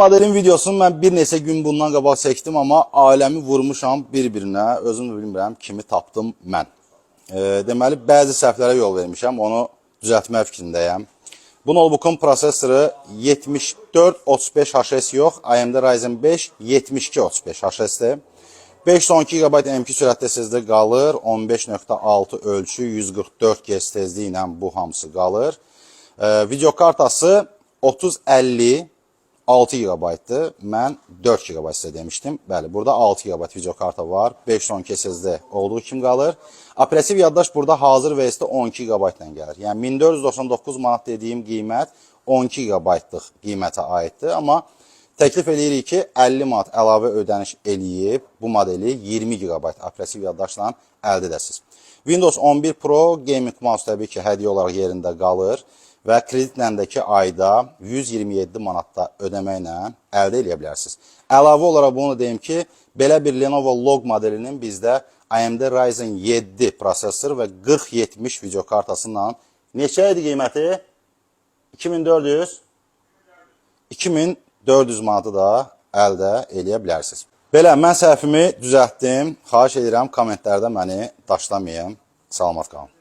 Modelin videosunu mən bir neçə gün bundan qabaq çəkdim, amma aləmi vurmuşam bir-birinə. Özüm də bilmirəm kimi tapdım mən. Deməli, bəzi səhvlərə yol vermişəm, onu düzəltmək fikrindəyəm. Bu notebookun prosesoru 7435 HS yox, AMD Ryzen 5 7235 HS-dir. 512 GB M2 sürətdə sizdə qalır, 15.6 ölçü, 144 Hz tezliyi ilə bu hamısı qalır. Video kartası 3050 6 GB-dır. Mən 4 GB sizə demişdim. Bəli, burada 6 GB video karta var. 512 SSD olduğu kimi qalır. Operativ yaddaş burada hazır versiyada 12 GB ilə gəlir. Yəni 1499 manat dediyim qiymət 12 GB-lıq qiymətə aiddir. Amma təklif edirik ki, 50 manat əlavə ödəniş eləyib bu modeli 20 GB operativ yaddaşla əldə edəsiniz. Windows 11 Pro Gaming Mouse təbii ki, hədiyyə olaraq yerində qalır və kreditləndəki ayda 127 manatda ödəməklə əldə edə bilərsiniz. Əlavə olaraq bunu deyim ki, belə bir Lenovo Log modelinin bizdə AMD Ryzen 7 prosesor və 4070 video kartasından neçə idi qiyməti? 2400 manatı da əldə edə bilərsiniz. Belə, mən səhvimi düzəltdim. Xahiş edirəm, kommentlərdə məni daşlamayın. Salamat qalın.